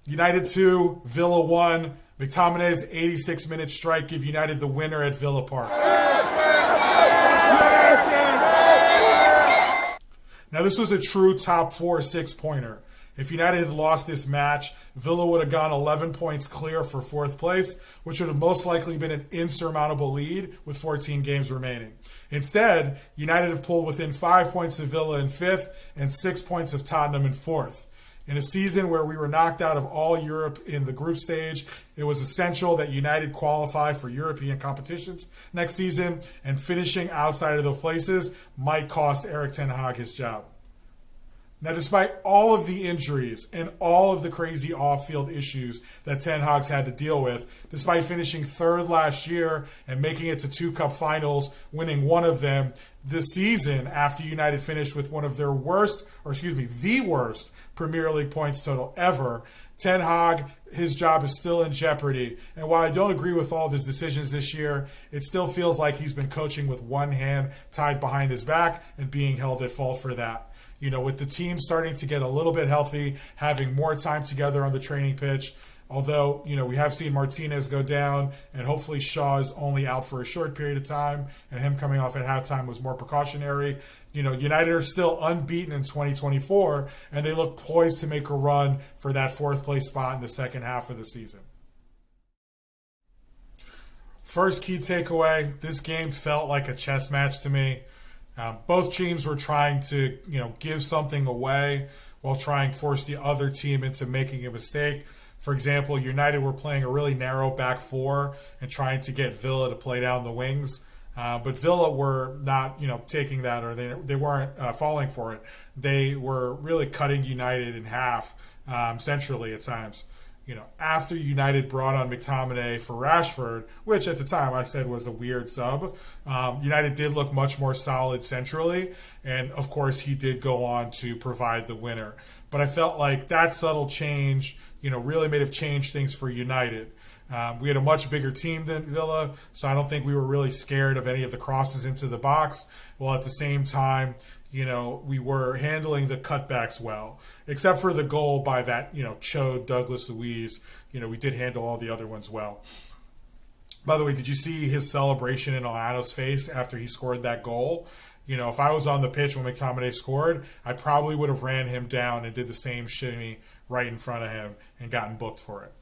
United 2, Villa 1. McTominay's 86-minute strike give United the winner at Villa Park. Now, this was a true top 4 6-pointer. If United had lost this match, Villa would have gone 11 points clear for 4th place, which would have most likely been an insurmountable lead with 14 games remaining. Instead, United have pulled within 5 points of Villa in 5th and 6 points of Tottenham in 4th. In a season where we were knocked out of all Europe in the group stage, it was essential that United qualify for European competitions next season, and finishing outside of those places might cost Erik ten Hag his job. Now, despite all of the injuries and all of the crazy off-field issues that Ten Hag's had to deal with, despite finishing 3rd last year and making it to 2 cup finals, winning one of them this season after United finished with one of their the worst Premier League points total ever, Ten Hag, his job is still in jeopardy. And while I don't agree with all of his decisions this year, it still feels like he's been coaching with one hand tied behind his back and being held at fault for that. You know, with the team starting to get a little bit healthy, having more time together on the training pitch, although, you know, we have seen Martinez go down, and hopefully Shaw is only out for a short period of time, and him coming off at halftime was more precautionary. You know, United are still unbeaten in 2024, and they look poised to make a run for that 4th place spot in the second half of the season. First key takeaway, this game felt like a chess match to me. Both teams were trying to, give something away while trying to force the other team into making a mistake. For example, United were playing a really narrow back 4 and trying to get Villa to play down the wings. But Villa were not, taking that, or they weren't falling for it. They were really cutting United in half centrally at times. After United brought on McTominay for Rashford, which at the time I said was a weird sub, United did look much more solid centrally, and of course he did go on to provide the winner. But I felt like that subtle change, really may have changed things for United. We had a much bigger team than Villa, so I don't think we were really scared of any of the crosses into the box, while at the same time, we were handling the cutbacks well. Except for the goal by that, Chode Douglas Luiz, we did handle all the other ones well. By the way, did you see his celebration in Alano's face after he scored that goal? If I was on the pitch when McTominay scored, I probably would have ran him down and did the same shimmy right in front of him and gotten booked for it.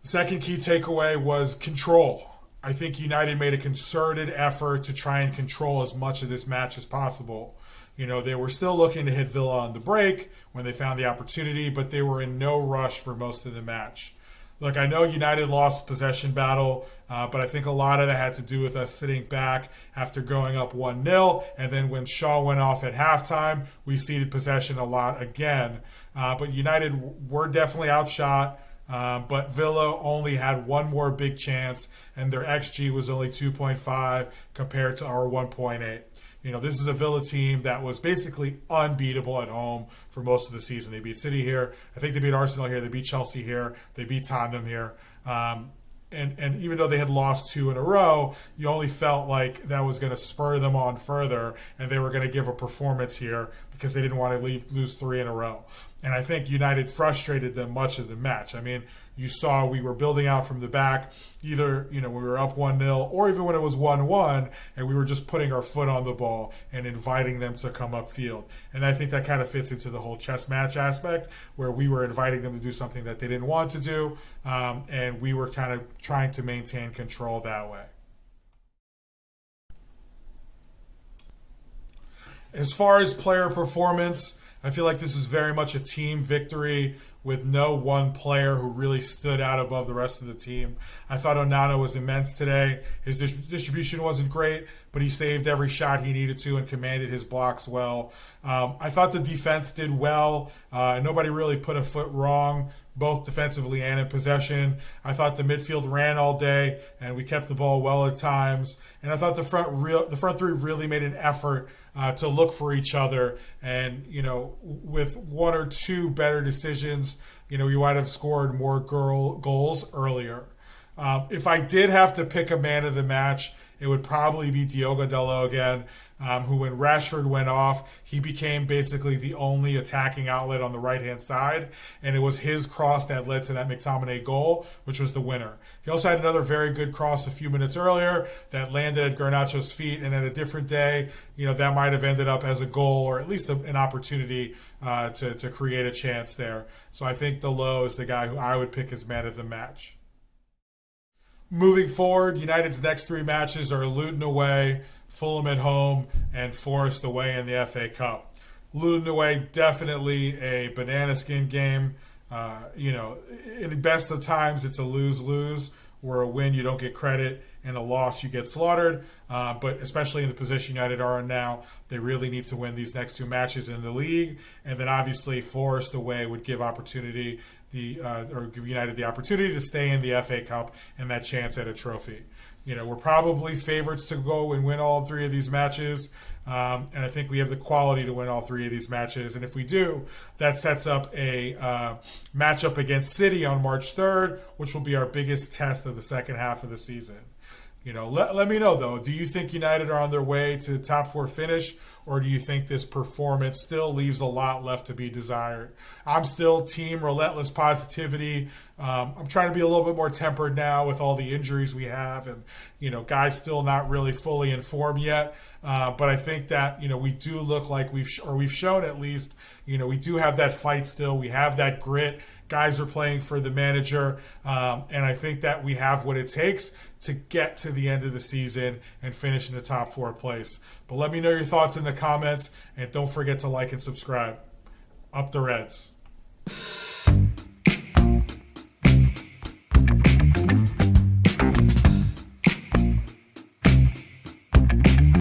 The second key takeaway was control. I think United made a concerted effort to try and control as much of this match as possible. They were still looking to hit Villa on the break when they found the opportunity, but they were in no rush for most of the match. Look, I know United lost possession battle, but I think a lot of that had to do with us sitting back after going up 1-0, and then when Shaw went off at halftime, we ceded possession a lot again. But United were definitely outshot. But Villa only had one more big chance, and their XG was only 2.5 compared to our 1.8. This is a Villa team that was basically unbeatable at home for most of the season. They beat City here. I think they beat Arsenal here. They beat Chelsea here. They beat Tottenham here. And even though they had lost 2 in a row, you only felt like that was going to spur them on further, and they were going to give a performance here because they didn't want to lose 3 in a row. And I think United frustrated them much of the match. I mean, you saw we were building out from the back, either, when we were up 1-0 or even when it was 1-1, and we were just putting our foot on the ball and inviting them to come upfield. And I think that kind of fits into the whole chess match aspect, where we were inviting them to do something that they didn't want to do, and we were kind of trying to maintain control that way. As far as player performance, I feel like this is very much a team victory with no one player who really stood out above the rest of the team. I thought Onana was immense today. His distribution wasn't great, but he saved every shot he needed to and commanded his blocks well. I thought the defense did well. Nobody really put a foot wrong, both defensively and in possession. I thought the midfield ran all day, and we kept the ball well at times. And I thought the front three really made an effort to look for each other. And, with 1 or 2 better decisions, we might have scored more goals earlier. If I did have to pick a man of the match, it would probably be Diogo Dalot again, who when Rashford went off, he became basically the only attacking outlet on the right-hand side, and it was his cross that led to that McTominay goal, which was the winner. He also had another very good cross a few minutes earlier that landed at Garnacho's feet, and at a different day, that might have ended up as a goal or at least an opportunity to create a chance there. So I think Dalot is the guy who I would pick as man of the match. Moving forward, United's next 3 matches are Luton away, Fulham at home, and Forest away in the FA Cup. Luton away, definitely a banana skin game. In the best of times, it's a lose-lose, where a win you don't get credit and a loss you get slaughtered. But especially in the position United are in now, they really need to win these next 2 matches in the league. And then obviously Forest away would give give United the opportunity to stay in the FA Cup and that chance at a trophy. We're probably favorites to go and win all 3 of these matches. And I think we have the quality to win all 3 of these matches. And if we do, that sets up a matchup against City on March 3rd, which will be our biggest test of the second half of the season. Let me know, though. Do you think United are on their way to the top 4 finish, or do you think this performance still leaves a lot left to be desired? I'm still team relentless positivity. I'm trying to be a little bit more tempered now with all the injuries we have and, guys still not really fully in form yet. But I think that, we do look like we've shown at least, we do have that fight still. We have that grit. Guys are playing for the manager. And I think that we have what it takes to get to the end of the season and finish in the top 4 place. But let me know your thoughts in the comments, and don't forget to like and subscribe. Up the Reds.